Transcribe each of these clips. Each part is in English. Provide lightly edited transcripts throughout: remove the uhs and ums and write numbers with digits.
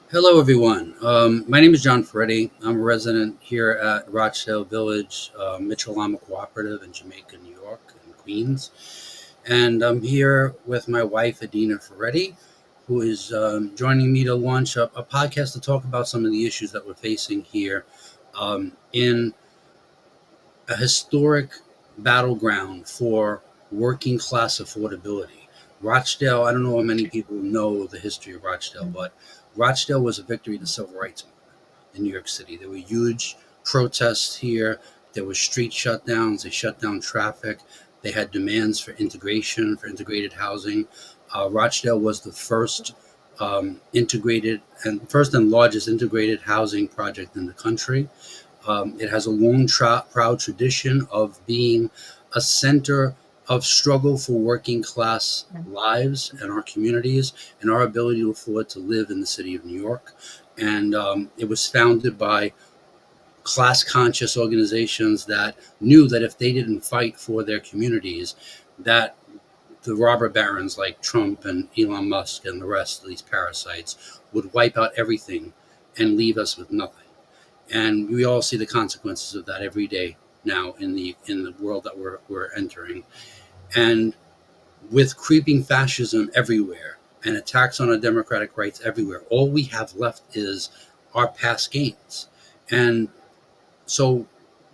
Hello, everyone. My name is John Ferretti. I'm a resident here at Rochdale Village, Mitchell-Lama Cooperative in Jamaica, New York, and Queens. And I'm here with my wife, Adena Ferretti, who is joining me to launch a podcast to talk about some of the issues that we're facing here in a historic battleground for working class affordability. Rochdale, I don't know how many people know the history of Rochdale, but Rochdale was a victory in the civil rights movement in New York City. There were huge protests here. There were street shutdowns. They shut down traffic. They had demands for integration, for integrated housing. Rochdale was the first and largest integrated housing project in the country. It has a long, proud tradition of being a center of struggle for working class lives and our communities and our ability to afford to live in the city of New York. And it was founded by class conscious organizations that knew that if they didn't fight for their communities, that the robber barons like Trump and Elon Musk and the rest of these parasites would wipe out everything and leave us with nothing. And we all see the consequences of that every day now in the world that we're entering. And with creeping fascism everywhere and attacks on our democratic rights everywhere, all we have left is our past gains. And so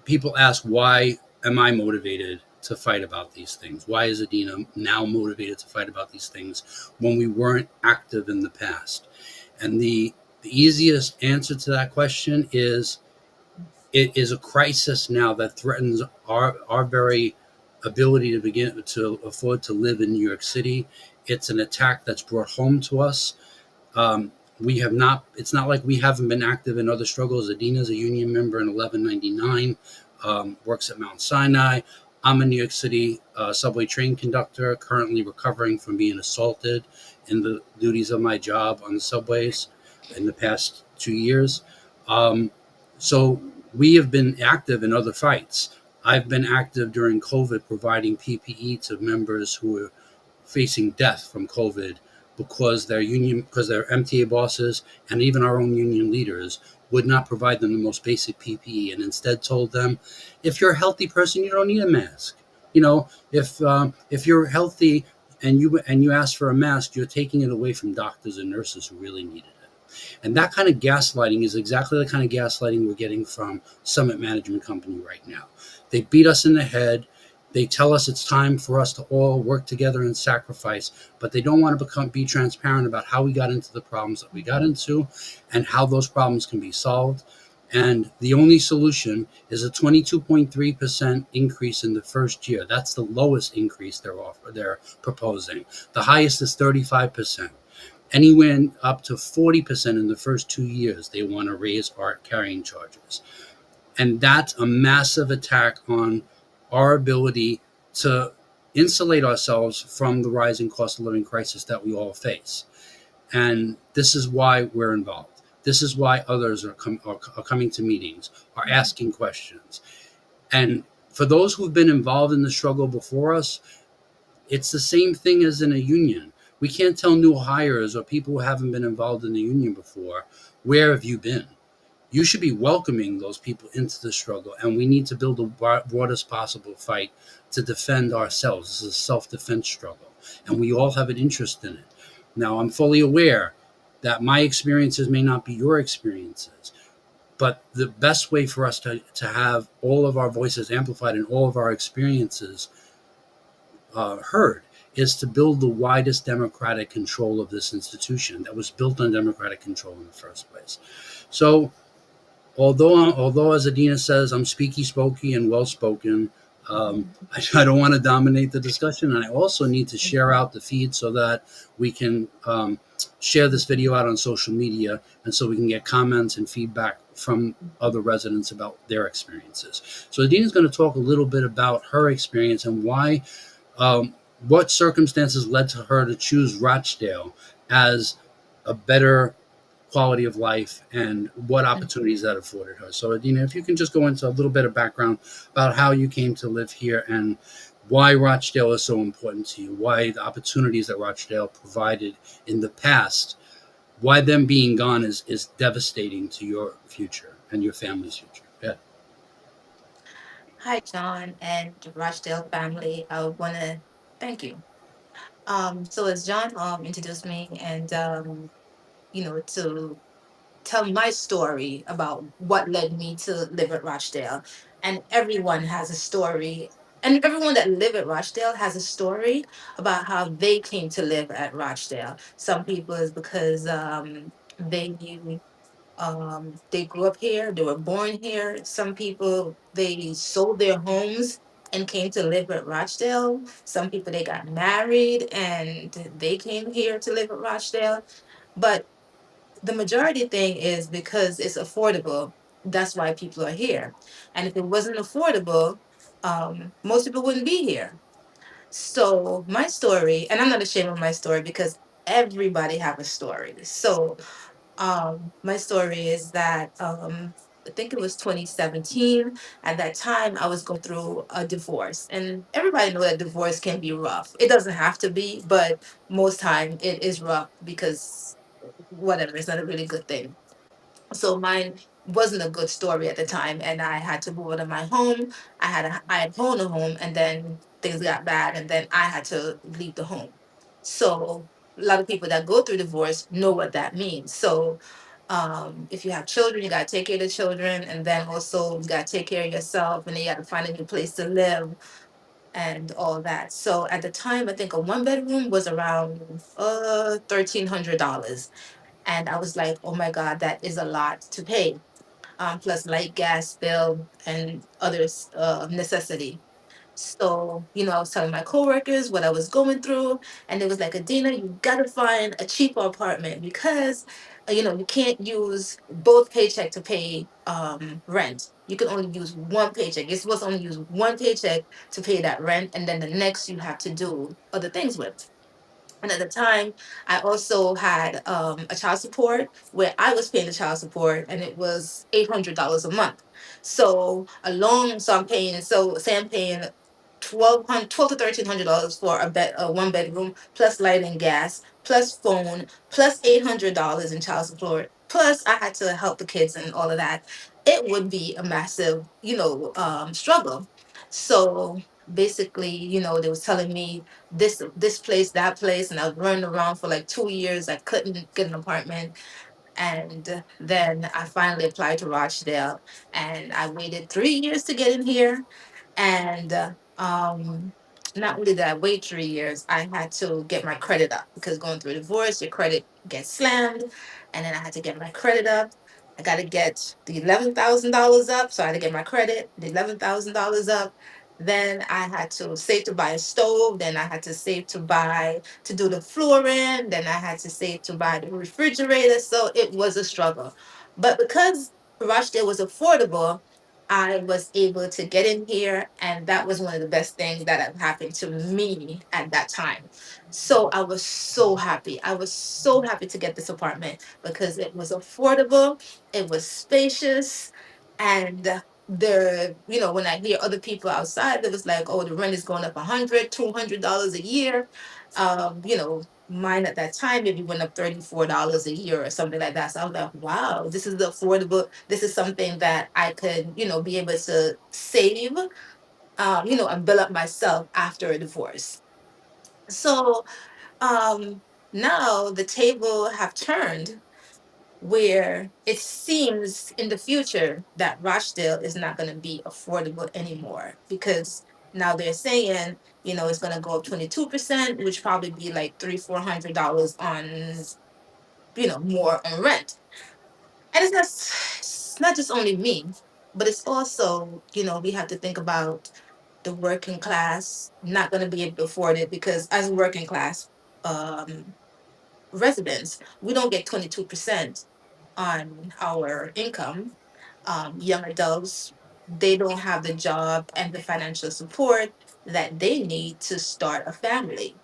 people ask, why am I motivated to fight about these things? Why is Adena now motivated to fight about these things when we weren't active in the past? And the easiest answer to that question is it is a crisis now that threatens our very ability to begin to afford to live in New York City. It's an attack that's brought home to us. We have not. It's not like we haven't been active in other struggles. Adena is a union member in 1199, works at Mount Sinai. I'm a New York City subway train conductor, currently recovering from being assaulted in the duties of my job on the subways in the past 2 years. So we have been active in other fights. I've been active during COVID, providing PPE to members who were facing death from COVID because their MTA bosses and even our own union leaders would not provide them the most basic PPE, and instead told them, if you're a healthy person, you don't need a mask. If you're healthy and you ask for a mask, you're taking it away from doctors and nurses who really need it. And that kind of gaslighting is exactly the kind of gaslighting we're getting from Summit Management Company right now. They beat us in the head. They tell us it's time for us to all work together and sacrifice, but they don't want to be transparent about how we got into the problems that we got into and how those problems can be solved. And the only solution is a 22.3% increase in the first year. That's the lowest increase they're proposing. The highest is 35%. Anywhere up to 40% in the first 2 years, they want to raise our carrying charges. And that's a massive attack on our ability to insulate ourselves from the rising cost of living crisis that we all face. And this is why we're involved. This is why others are coming to meetings, are asking questions. And for those who've been involved in the struggle before us, it's the same thing as in a union. We can't tell new hires or people who haven't been involved in the union before, where have you been? You should be welcoming those people into the struggle, and we need to build the broadest possible fight to defend ourselves. This is a self-defense struggle, and we all have an interest in it. Now, I'm fully aware that my experiences may not be your experiences, but the best way for us to have all of our voices amplified and all of our experiences heard is to build the widest democratic control of this institution that was built on democratic control in the first place. So although as Adena says, I'm speaky and well-spoken, I don't want to dominate the discussion. And I also need to share out the feed so that we can share this video out on social media, and so we can get comments and feedback from other residents about their experiences. So Adena is going to talk a little bit about her experience and why what circumstances led to her to choose Rochdale as a better quality of life and what opportunities that afforded her. So Adena, if you can just go into a little bit of background about how you came to live here and why Rochdale is so important to you, why the opportunities that Rochdale provided in the past why them being gone is devastating to your future and your family's future. Yeah. Hi, John and Rochdale family. I want to thank you. So as John introduced me, and to tell my story about what led me to live at Rochdale, and everyone has a story, and everyone that live at Rochdale has a story about how they came to live at Rochdale. Some people is because they grew up here, they were born here. Some people they sold their homes and came to live at Rochdale. Some people they got married and they came here to live at Rochdale. But the majority thing is because it's affordable. That's why people are here. And if it wasn't affordable, most people wouldn't be here. So my story, and I'm not ashamed of my story because everybody have a story. So my story is that I think it was 2017. At that time, I was going through a divorce, and everybody know that divorce can be rough. It doesn't have to be, but most time it is rough because whatever, it's not a really good thing. So mine wasn't a good story at the time, and I had to move out of my home. I had owned a home, and then things got bad, and then I had to leave the home. So a lot of people that go through divorce know what that means. So if you have children, you gotta take care of the children, and then also you gotta take care of yourself, and then you gotta find a new place to live and all that. So at the time, I think a one bedroom was around $1,300, and I was like, oh my God, that is a lot to pay. Plus light, gas bill, and others necessity. So, I was telling my coworkers what I was going through, and it was like, Adina, you gotta find a cheaper apartment because, you can't use both paycheck to pay rent. You can only use one paycheck. You're supposed to only use one paycheck to pay that rent, and then the next you have to do other things with. And at the time, I also had a child support where I was paying the child support, and it was $800 a month. So say I'm paying 12 to $1,300 for a one bedroom, plus light and gas, plus phone, plus $800 in child support. Plus, I had to help the kids and all of that. It would be a massive, struggle. So basically, they was telling me this place, that place, and I was running around for like 2 years. I couldn't get an apartment, and then I finally applied to Rochdale, and I waited 3 years to get in here, and not only did I wait 3 years, I had to get my credit up because going through a divorce, your credit gets slammed, and then I had to get my credit up. I got to get the $11,000 up, so I had to get my credit, the $11,000 up. Then I had to save to buy a stove. Then I had to save to do the flooring. Then I had to save to buy the refrigerator. So it was a struggle. But because Rochdale was affordable, I was able to get in here, and that was one of the best things that had happened to me at that time. So I was so happy. I was so happy to get this apartment because it was affordable, it was spacious, and when I hear other people outside, it was like, oh, the rent is going up $100, $200 a year. Mine at that time maybe went up $34 a year or something like that. So I was like, wow, this is the affordable. This is something that I could, be able to save, and build up myself after a divorce. So now the table have turned where it seems in the future that Rochdale is not going to be affordable anymore because now they're saying, it's going to go up 22%, which probably be like $300, $400 on, more on rent. And it's not just only me, but it's also, we have to think about the working class not going to be able to afford it because as a working class um, residents, we don't get 22% on our income. Young adults, they don't have the job and the financial support that they need to start a family.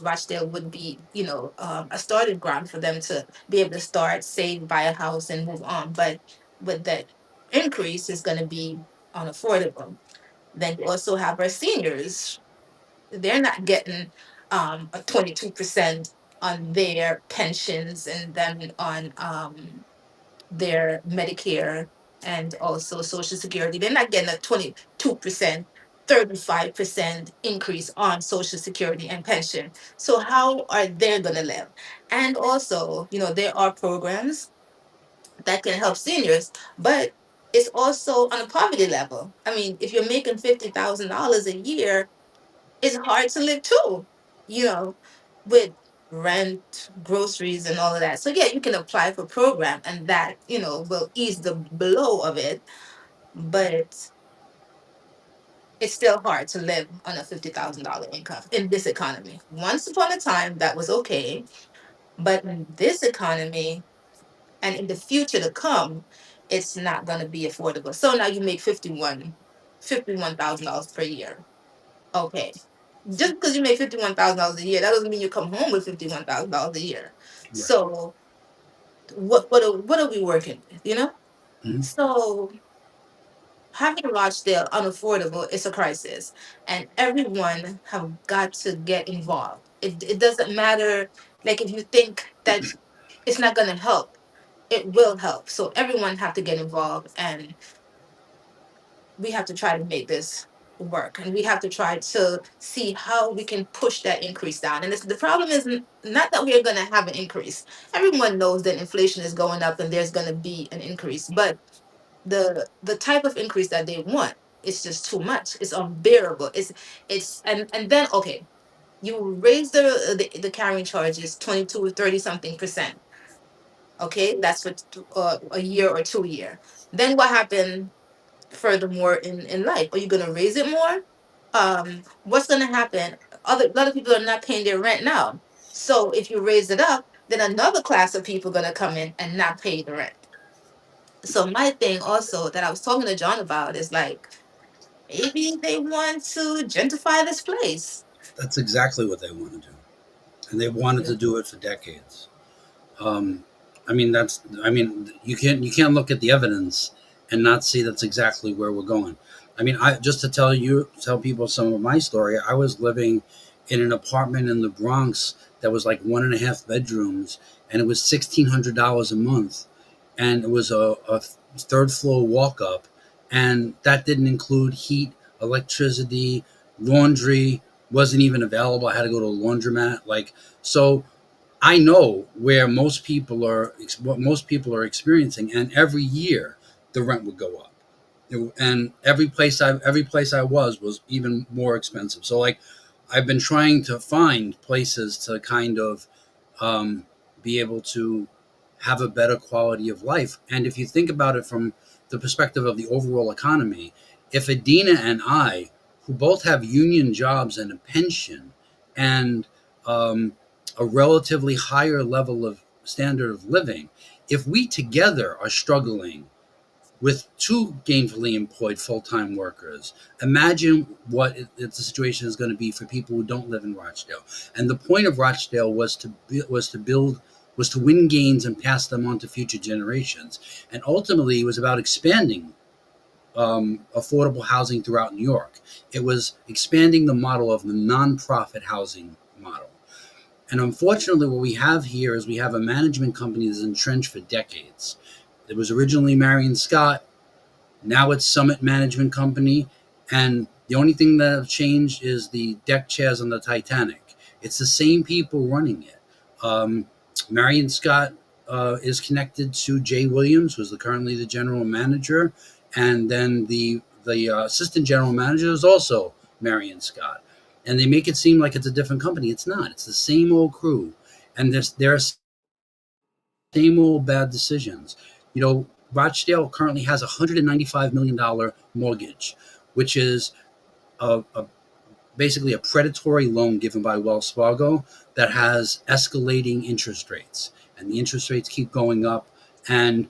Rochdale would be, a starting ground for them to be able to start, save, buy a house, and move on. But with that increase, is going to be unaffordable. Then you also have our seniors. They're not getting a 22% on their pensions, and then on their Medicare and also Social Security. They're not getting a 22%, 35% increase on Social Security and pension. So how are they going to live? And also, there are programs that can help seniors, but it's also on a poverty level. I mean, if you're making $50,000 a year, it's hard to live too, you know, with rent, groceries, and all of that. So yeah, you can apply for program, and that will ease the blow of it, but it's still hard to live on a $50,000 income in this economy. Once upon a time, that was okay, but in this economy and in the future to come, it's not going to be affordable. So now you make $51,000 per year. Okay. Just because you make $51,000 a year, that doesn't mean you come home with $51,000 a year. Right. So what are we working with? Mhm. So having Rochdale unaffordable is a crisis, and everyone have got to get involved. It doesn't matter, like, if you think that it's not going to help, it will help. So everyone have to get involved, and we have to try to make this work, and we have to try to see how we can push that increase down. And the problem is not that we're going to have an increase. Everyone knows that inflation is going up and there's going to be an increase, but the type of increase that they want, it's just too much. It's unbearable. It's and then, okay, you raise the carrying charges 22 or 30 something percent. Okay, that's for a year or 2 year. Then what happened furthermore in life? Are you going to raise it more? What's going to happen? A lot of people are not paying their rent now. So if you raise it up, then another class of people going to come in and not pay the rent. So my thing also that I was talking to John about is like, maybe they want to gentrify this place. That's exactly what they want to do, and they wanted Yeah. to do it for decades. Um, I mean, that's. I mean, you can't look at the evidence and not see that's exactly where we're going. I mean, I just to tell people some of my story. I was living in an apartment in the Bronx that was like 1.5 bedrooms, and it was $1,600 a month, and it was a third floor walk up, and that didn't include heat, electricity, laundry wasn't even available. I had to go to a laundromat. Like, so I know where what most people are experiencing, and every year the rent would go up, and every place I was even more expensive. So like, I've been trying to find places to kind of um, be able to have a better quality of life. And if you think about it from the perspective of the overall economy, if Adina and I, who both have union jobs and a pension, and um, a relatively higher level of standard of living, if we together are struggling with two gainfully employed full-time workers, imagine what the situation is going to be for people who don't live in Rochdale. And the point of Rochdale was to win gains and pass them on to future generations. And ultimately, it was about expanding affordable housing throughout New York. It was expanding the model of the nonprofit housing model. And unfortunately, what we have here is we have a management company that's entrenched for decades. It was originally Marion Scott. Now it's Summit Management Company. And the only thing that have changed is the deck chairs on the Titanic. It's the same people running it. Um, Marion Scott is connected to Jay Williams, who's currently the general manager. And then the assistant general manager is also Marion Scott. And they make it seem like it's a different company. It's not. It's the same old crew. And there's same old bad decisions. Rochdale currently has a $195 million mortgage, which is a basically a predatory loan given by Wells Fargo that has escalating interest rates, and the interest rates keep going up, and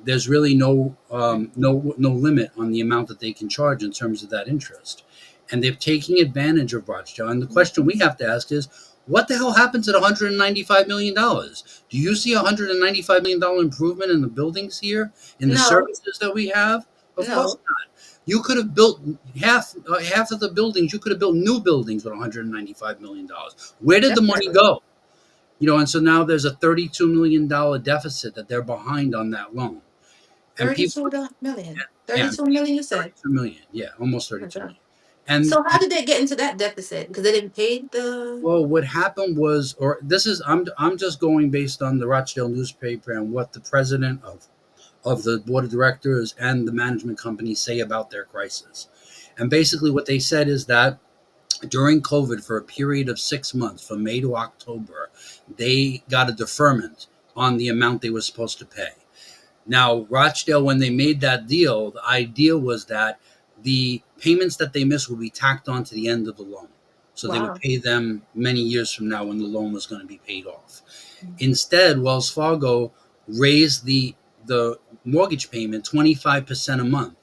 there's really no limit on the amount that they can charge in terms of that interest, and they're taking advantage of Rochdale. And the question we have to ask is, what the hell happens at $195 million? Do you see $195 million improvement in the buildings here, in the No, services that we have? Of course no, not. You could have built half of the buildings. You could have built new buildings with $195 million. Where did the money definitely. go? And so now there's a $32 million deficit that they're behind on that loan. And people, 32 million. yeah, 32 million, you said? 32 million. Yeah, almost Oh my 32 God. million. And So how did they get into that deficit? Because they didn't pay the. well, what happened was, or this is, I'm just going based on the Rochdale newspaper and what the president of the board of directors and the management company say about their crisis. And basically, what they said is that during COVID, for a period of 6 months, from May to October, they got a deferment on the amount they were supposed to pay. Now, Rochdale, when they made that deal, the idea was that the payments that they missed would be tacked on to the end of the loan. So they would Wow. pay them many years from now when the loan was going to be paid off. Instead, Wells Fargo raised the mortgage payment 25% a month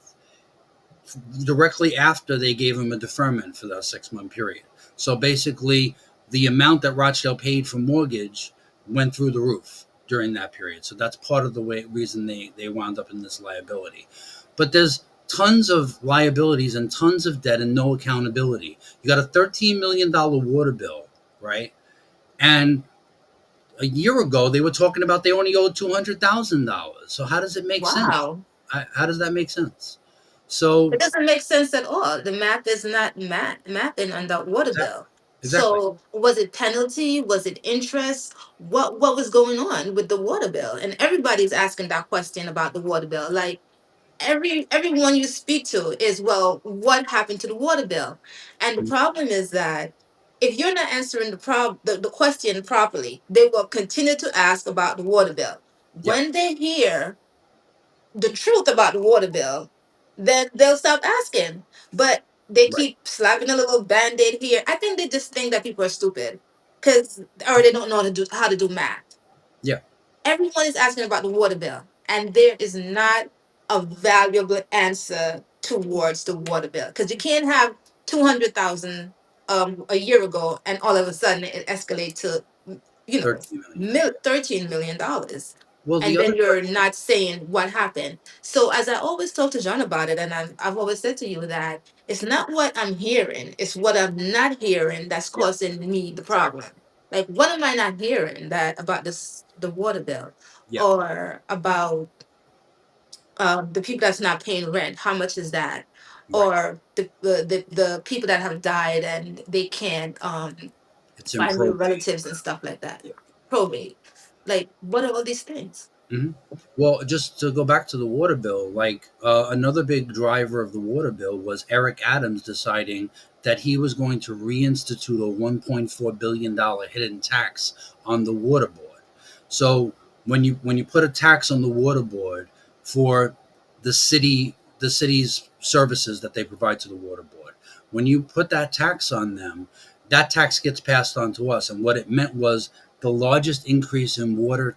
directly after they gave them a deferment for that 6 month period. So basically, the amount that Rochdale paid for mortgage went through the roof during that period. So that's part of the reason they wound up in this liability. But there's tons of liabilities and tons of debt and no accountability. You got a $13 million water bill, right? And a year ago they were talking about they only owed $200,000. So how does it make sense? Wow. How does that make sense? So It doesn't make sense at all. The math is not mapping on that water exactly, bill. exactly. So was it penalty? Was it interest? What was going on with the water bill? And everybody's asking that question about the water bill. Like everyone you speak to is, well, what happened to the water bill? And the Mhm. problem is that if you're not answering the question properly, they will continue to ask about the water bill. Yep. When they hear the truth about the water bill, then they'll stop asking. But they Right. keep slapping a little band-aid here. I think they just think that people are stupid because or they don't know how to do math. Yeah. Everyone is asking about the water bill, and there is not a valuable answer towards the water bill because you can't have 200,000 a year ago and all of a sudden it escalates to you know 13 million. $13 million, Well, the and other then you're question. not saying what happened. So as I always talk to John about it, and I've always said to you that it's not what I'm hearing, it's what I'm not hearing that's Yeah. causing me the Exactly. problem. Like, what am I not hearing that about this the water bill, Yeah. or about the people that's not paying rent? How much is that? Right. Or the people that have died and they can't It's in find their probate. relatives and stuff like that. Yeah. Probate. Like, what are all these things? hmm Well, just to go back to the water bill, like another big driver of the water bill was Eric Adams deciding that he was going to reinstitute a $1.4 billion hidden tax on the water board. So when you put a tax on the water board for the city's services that they provide to the water board, when you put that tax on them, that tax gets passed on to us. And what it meant was the largest increase in water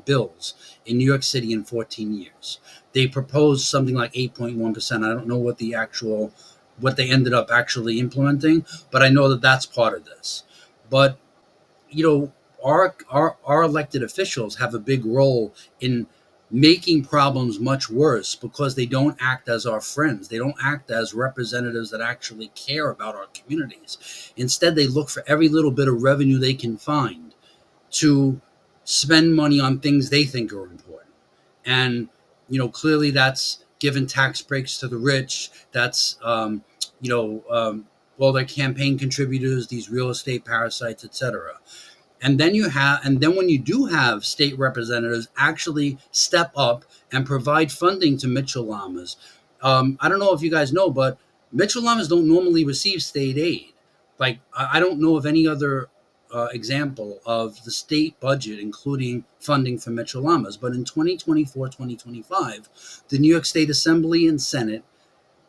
bills in New York City in 14 years. They proposed something like 8.1%. I don't know what they ended up actually implementing, but I know that that's part of this. But you know, our elected officials have a big role in making problems much worse because they don't act as our friends. They don't act as representatives that actually care about our communities. Instead, they look for every little bit of revenue they can find to spend money on things they think are important. And, clearly that's giving tax breaks to the rich. That's, you know, um, all their campaign contributors, these real estate parasites, etc. And then when you do have state representatives actually step up and provide funding to Mitchell-Lamas, I don't know if you guys know, but Mitchell-Lamas don't normally receive state aid. Like I don't know of any other example of the state budget including funding for Mitchell-Lamas. But in 2024, 2025, the New York State Assembly and Senate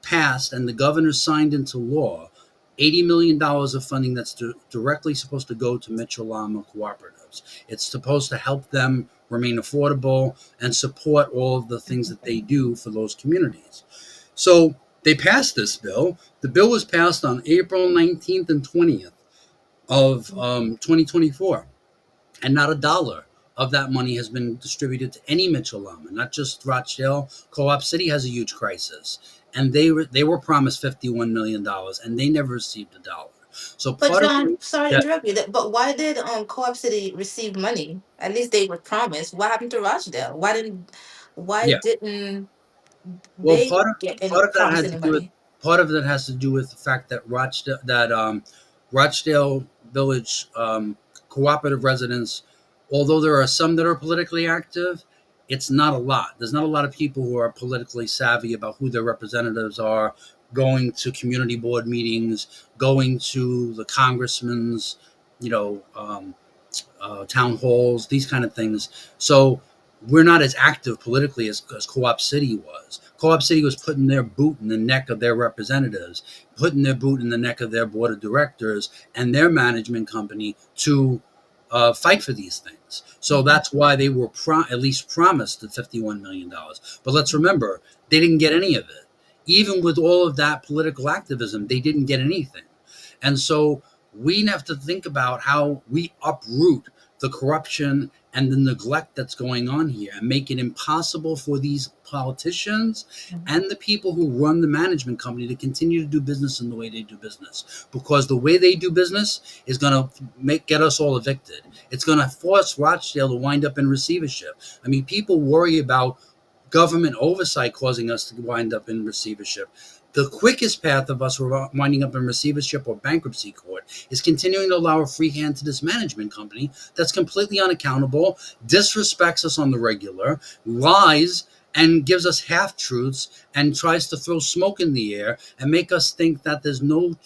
passed and the governor signed into law $80 million of funding that's directly supposed to go to Mitchell-Lama Cooperatives. It's supposed to help them remain affordable and support all of the things that they do for those communities. So they passed this bill. The bill was passed on April 19th and 20th of 2024, and not a dollar of that money has been distributed to any Mitchell-Lama, not just Rochdale. Co-op City has a huge crisis, and they were promised $51 million, and they never received a dollar. So But part of John, it, sorry to yeah, interrupt you. But why did Co-op City receive money? At least they were promised. What happened to Rochdale? Why yeah. didn't Well, they get any part of that promise had any to do with money? part of that has to do with the fact that Rochdale Village cooperative residents, although there are some that are politically active, it's not a lot. There's not a lot of people who are politically savvy about who their representatives are, going to community board meetings, going to the congressman's, you know, town halls, these kind of things. So we're not as active politically as Co-op City was. Co-op City was putting their boot in the neck of their representatives, putting their boot in the neck of their board of directors and their management company to fight for these things. So Mhm. that's why they were at least promised the $51 million. But let's remember, they didn't get any of it. Even with all of that political activism, they didn't get anything. And so we have to think about how we uproot the corruption and the neglect that's going on here and make it impossible for these politicians Mhm. and the people who run the management company to continue to do business in the way they do business, because the way they do business is going to get us all evicted. It's going to force Rochdale to wind up in receivership. I mean, people worry about government oversight causing us to wind up in receivership. The quickest path of us winding up in receivership or bankruptcy court is continuing to allow a free hand to this management company that's completely unaccountable, disrespects us on the regular, lies and gives us half truths and tries to throw smoke in the air and make us think that there's no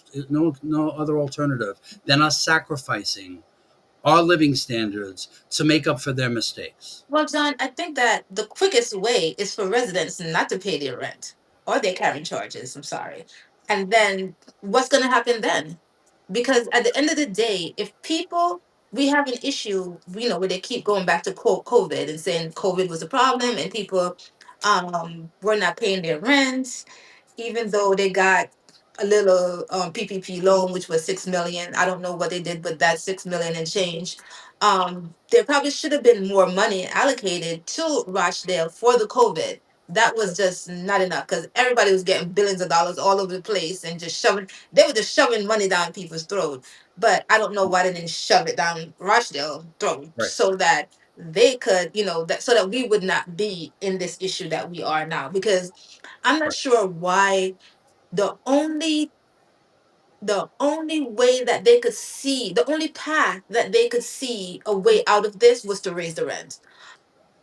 other alternative than us sacrificing our living standards to make up for their mistakes. Well, John, I think that the quickest way is for residents not to pay their rent or their carrying charges. I'm sorry. And then what's going to happen then? Because at the end of the day, if people, we have an issue, where they keep going back to quote COVID and saying COVID was a problem and people were not paying their rent, even though they got a little PPP loan, which was 6 million. I don't know what they did with that 6 million and change. There probably should have been more money allocated to Rochdale for the COVID. That was just not enough because everybody was getting billions of dollars all over the place and just shoving. They were just shoving money down people's throat. But I don't know why they didn't shove it down Rochdale throat Right, so that they could, that so that we would not be in this issue that we are now. Because I'm not right, sure why the only way that they could see, the only path that they could see a way out of this was to raise the rent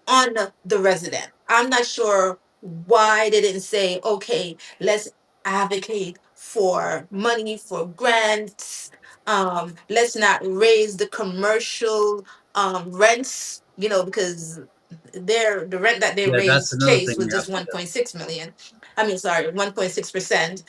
on the resident. I'm not sure why they didn't say, okay, let's advocate for money for grants. Let's not raise the commercial rents, because the rent that they yeah, that's raised another Chase thing was we have just to do. 1.6 million. I mean, sorry, 1.6%,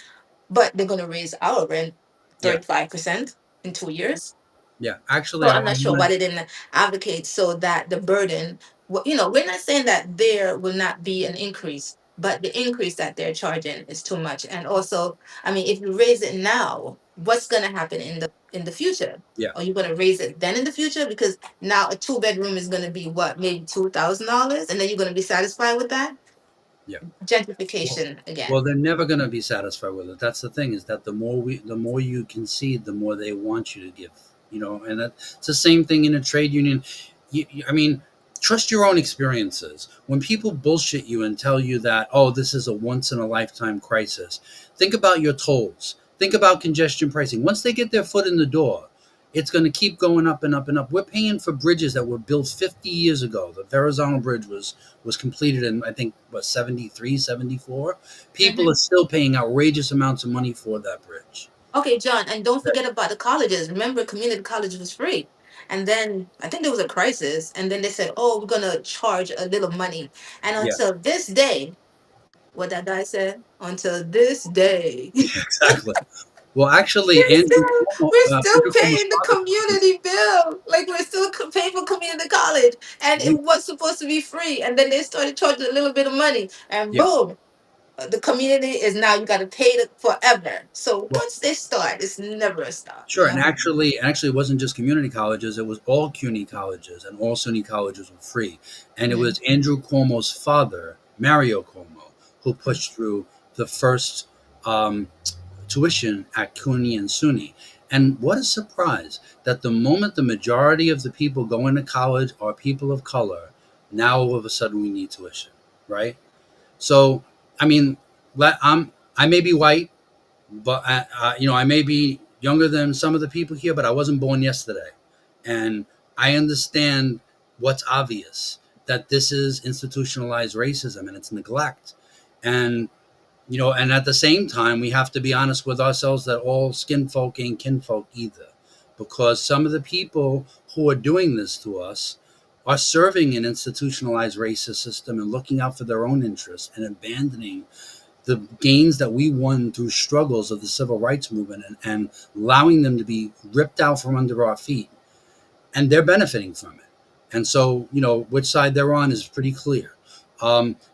but they're going to raise our rent Yeah, 35% in 2 years. yeah, actually So I I'm not sure want why to, they didn't advocate so that the burden, we're not saying that there will not be an increase, but the increase that they're charging is too much. And also, I mean, if you raise it now, what's going to happen in the future? yeah, Are you going to raise it then in the future? Because now a two-bedroom is going to be what, maybe $2,000, and then you're going to be satisfied with that? yeah. Well, Gentrification again. well, they're never going to be satisfied with it. That's the thing, is that the more you concede, the more they want you to give. And it's the same thing in a trade union. I mean, trust your own experiences. When people bullshit you and tell you that, oh, this is a once in a lifetime crisis, think about your tolls. Think about congestion pricing. Once they get their foot in the door, it's going to keep going up and up and up. We're paying for bridges that were built 50 years ago. The Verrazano Bridge was completed in, I think, what, 73, 74. People are Mhm. still paying outrageous amounts of money for that bridge. Okay, John, and don't forget about the colleges. Remember, community college was free. And then I think there was a crisis, and then they said, oh, we're going to charge a little money. And Yeah, until this day, what that guy said, until this day, exactly. Well, actually, we're still Andrew Cuomo's paying the father told me, community bill. Like we're still paying for community college. And it we, was supposed to be free. And then they started charging a little bit of money. And yeah. boom, the community is now you got to pay it forever. So Well, once they start, it's never a stop. sure, and actually, it wasn't just community colleges; it was all CUNY colleges, and all SUNY colleges were free. And it Mhm. was Andrew Cuomo's father, Mario Cuomo, who pushed through the first tuition at CUNY and SUNY. And what a surprise that the moment the majority of the people going to college are people of color, now all of a sudden we need tuition, right? So, I mean, I may be white, but I may be younger than some of the people here, but I wasn't born yesterday, and I understand what's obvious, that this is institutionalized racism and it's neglect, and and at the same time, we have to be honest with ourselves that all skin folk ain't kinfolk either, because some of the people who are doing this to us are serving an institutionalized racist system and looking out for their own interests and abandoning the gains that we won through struggles of the civil rights movement, and allowing them to be ripped out from under our feet, and they're benefiting from it. And so, which side they're on is pretty clear.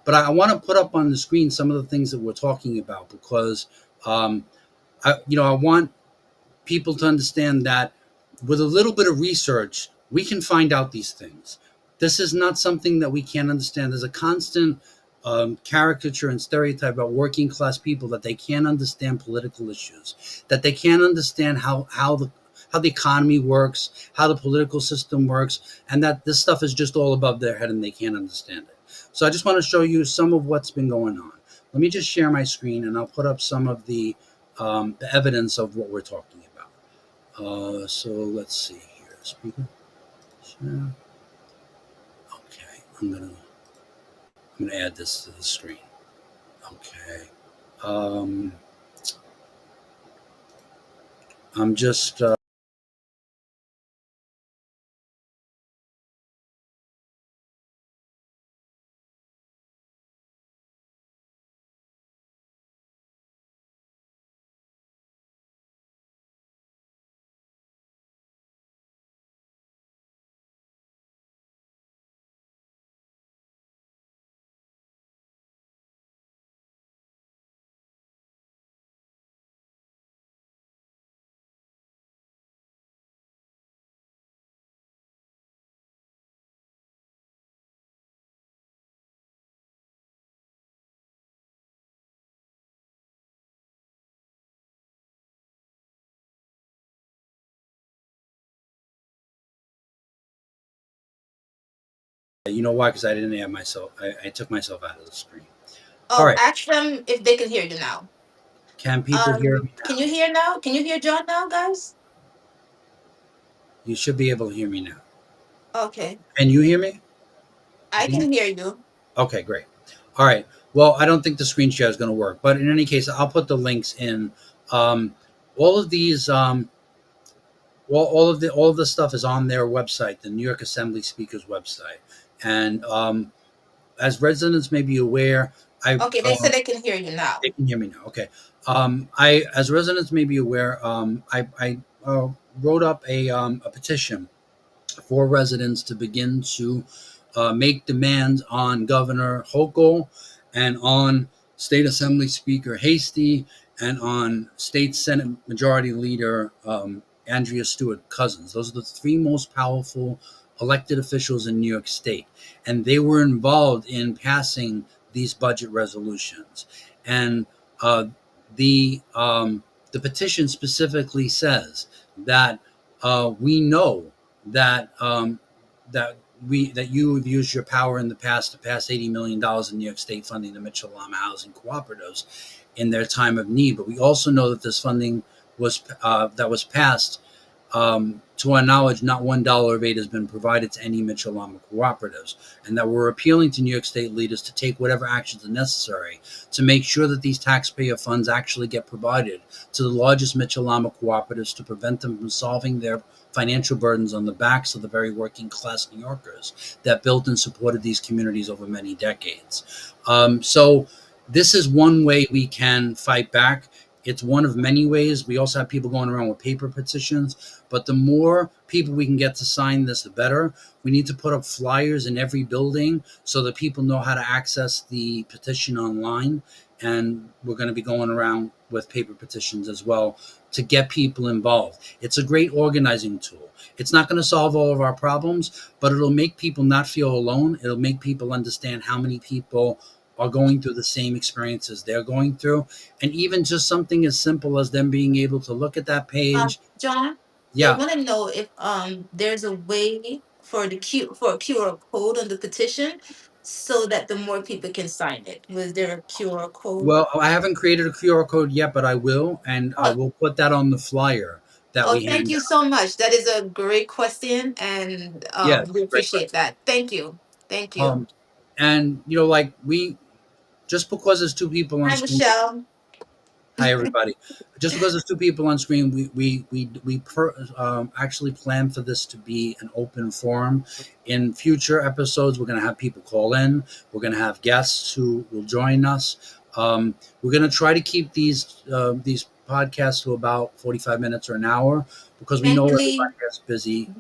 But I want to put up on the screen some of the things that we're talking about, because um, I want people to understand that with a little bit of research, we can find out these things. This is not something that we can't understand. There's a constant caricature and stereotype about working class people, that they can't understand political issues, that they can't understand how the economy works, how the political system works, and that this stuff is just all above their head and they can't understand it. So I just want to show you some of what's been going on. Let me just share my screen and I'll put up some of the evidence of what we're talking about. So let's see here. Speaker. Share. Okay, I'm gonna add this to the screen. Okay. Um, I'm just you know why? Because I didn't add myself. I took myself out of the screen. All right. Ask them if they can hear you now. Can people hear me Can now? you hear now? Can you hear John now, guys? You should be able to hear me now. Okay, Can you hear me, I Adina? can hear you. Okay, great. All right. Well, I don't think the screen share is going to work, but in any case, I'll put the links in. Um, all of these, all of the stuff is on their website, the New York Assembly Speakers website, and as residents may be aware, I Okay, they said they can hear you now. they can hear me now. Okay. I, as residents may be aware, I wrote up a petition for residents to begin to make demands on Governor Hochul and on State Assembly Speaker Hasty and on State Senate Majority Leader Andrea Stewart Cousins. Those are the three most powerful elected officials in New York State, and they were involved in passing these budget resolutions. And uh, the petition specifically says that we know that you have used your power in the past to pass $80 million in New York State funding to Mitchell-Lama housing cooperatives in their time of need. But we also know that this funding was passed. To our knowledge, not $1 of aid has been provided to any Mitchell-Lama cooperatives, and that we're appealing to New York State leaders to take whatever actions are necessary to make sure that these taxpayer funds actually get provided to the largest Mitchell-Lama cooperatives, to prevent them from solving their financial burdens on the backs of the very working class New Yorkers that built and supported these communities over many decades. So this is one way we can fight back. It's one of many ways. We also have people going around with paper petitions, but the more people we can get to sign this, the better. We need to put up flyers in every building so that people know how to access the petition online. And we're going to be going around with paper petitions as well to get people involved. It's a great organizing tool. It's not going to solve all of our problems, but it'll make people not feel alone. It'll make people understand how many people are going through the same experiences they're going through. And even just something as simple as them being able to look at that page. John, I Yeah. want to know if there's a way for a QR code on the petition so that the more people can sign it. Was there a QR code? Well, I haven't created a QR code yet, but I will, and I Oh, will put that on the flyer that oh, we thank hand you out. so much. That is a great question, and we Yes, great appreciate question. that. Thank you. Thank you. Um, and like we just because there's two people on Hi, screen. Michelle. Hi, everybody. Just because there's two people on screen, we actually plan for this to be an open forum. In future episodes, we're going to have people call in. We're going to have guests who will join us. We're going to try to keep these podcasts to about 45 minutes or an hour because we Thank know you, everybody Lee. has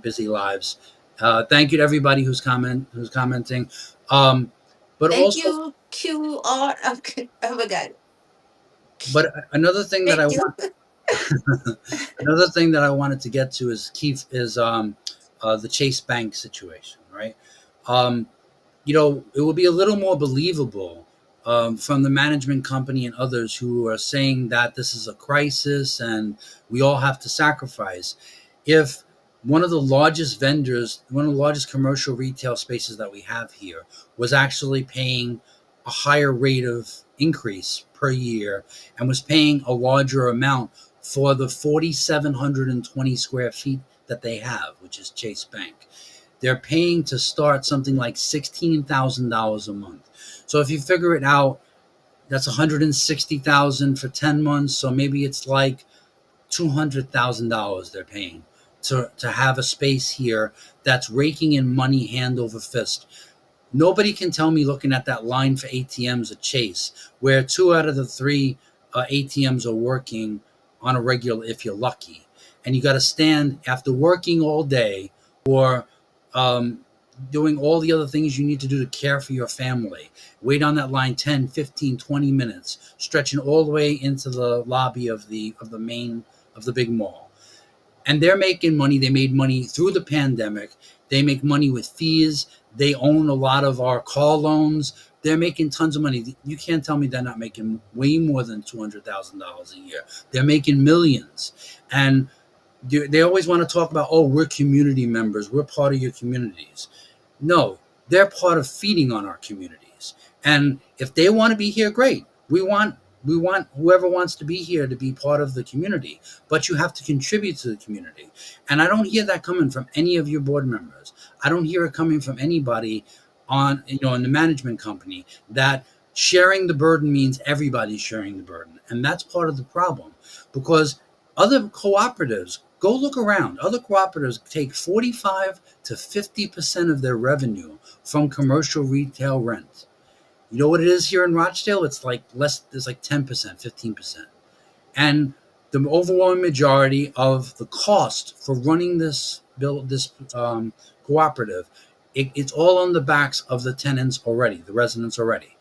busy lives. Thank you to everybody who's commenting. Um, but Thank also, you, QR. Oh my God. but another thing that I Thank you. want Another thing that I wanted to get to is Keith is the Chase Bank situation, right? Um, it will be a little more believable from the management company and others who are saying that this is a crisis and we all have to sacrifice. If one of the largest commercial retail spaces that we have here, was actually paying a higher rate of increase per year and was paying a larger amount for the 4,720 square feet that they have, which is Chase Bank. They're paying to start something like $16,000 a month. So if you figure it out, that's 160,000 for 10 months. So maybe it's like $200,000 they're paying to have a space here that's raking in money hand over fist. Nobody can tell me looking at that line for ATMs at Chase, where two out of the three ATMs are working on a regular, if you're lucky. And you got to stand after working all day or um, doing all the other things you need to do to care for your family. Wait on that line 10, 15, 20 minutes, stretching all the way into the lobby of the big mall. And they're making money. They made money through the pandemic. They make money with fees. They own a lot of our car loans. They're making tons of money. You can't tell me they're not making way more than $200,000 a year. They're making millions. And they always want to talk about, oh, we're community members. We're part of your communities. No, they're part of feeding on our communities. And if they want to be here, great. We want whoever wants to be here to be part of the community, but you have to contribute to the community. And I don't hear that coming from any of your board members. I don't hear it coming from anybody in the management company that sharing the burden means everybody's sharing the burden. And that's part of the problem because other cooperatives, go look around. Other cooperatives take 45 to 50% of their revenue from commercial retail rent. You know what it is here in Rochdale? It's like less, it's like 10%, 15%. And the overwhelming majority of the cost for running this cooperative, it's all on the backs of the tenants already, the residents already.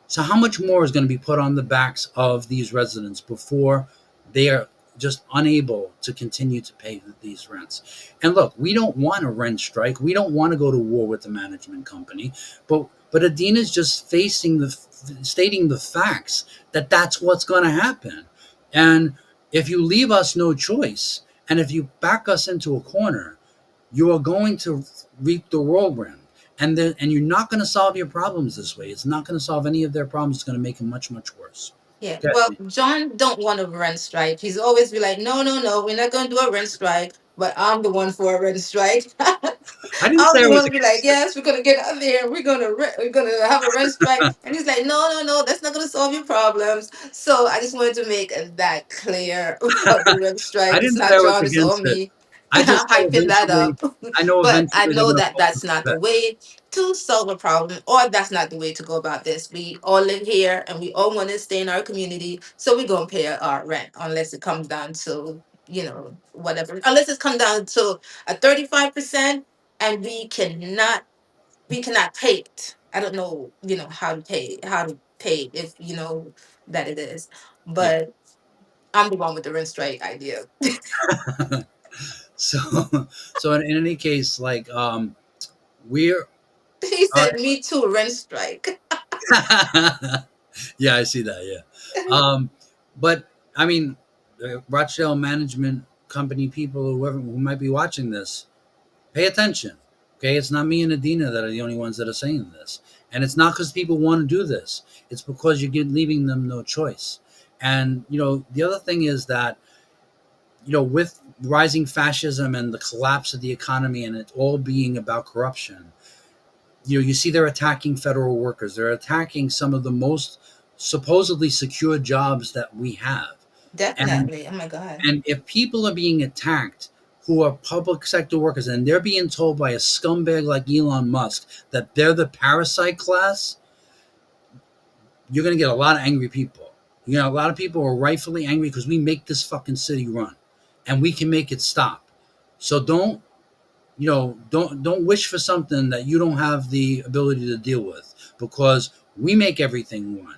So how much more is going to be put on the backs of these residents before they are just unable to continue to pay these rents? And look, we don't want a rent strike. We don't want to go to war with the management company, but Adena's just stating the facts that that's what's going to happen. And if you leave us no choice, and if you back us into a corner, you are going to reap the whirlwind. And you're not going to solve your problems this way. It's not going to solve any of their problems. It's going to make them much, much worse. Yeah, Okay. well, John don't want a rent strike. He's always be like, no, no, no, we're not going to do a rent strike. But I'm the one for a rent strike. I didn't I'm say I the was one to be like, against it. yes, we're gonna get out there. We're gonna have a rent strike. And he's like, no, no, no, that's not gonna solve your problems. So I just wanted to make that clear about the rent I strike. It's didn't say not I was John, it's all against it. me I just know hyping that eventually, up. I know But I eventually they're know going to that fall that's into not the that. way to solve a problem, or that's not the way to go about this. We all live here and we all want to stay in our community, so we're gonna pay our rent unless it comes down to whatever. Unless it's come down to a 35%, and we cannot pay it. I don't know, how to pay if you know that it is. Yeah. But I'm the one with the rent strike idea. So, so in any case, we're He uh, said, "Me too, rent strike." Yeah, I see that. Yeah. But I mean, Rochdale management company people, whoever who might be watching this, pay attention. Okay, it's not me and Adina that are the only ones that are saying this, and it's not because people want to do this. It's because you're leaving them no choice. And the other thing is that with rising fascism and the collapse of the economy, and it all being about corruption, you see they're attacking federal workers. They're attacking some of the most supposedly secure jobs that we have. And Definitely. Oh my God. and if people are being attacked who are public sector workers and they're being told by a scumbag like Elon Musk that they're the parasite class, you're going to get a lot of angry people. A lot of people are rightfully angry because we make this fucking city run and we can make it stop. So don't wish for something that you don't have the ability to deal with, because we make everything run.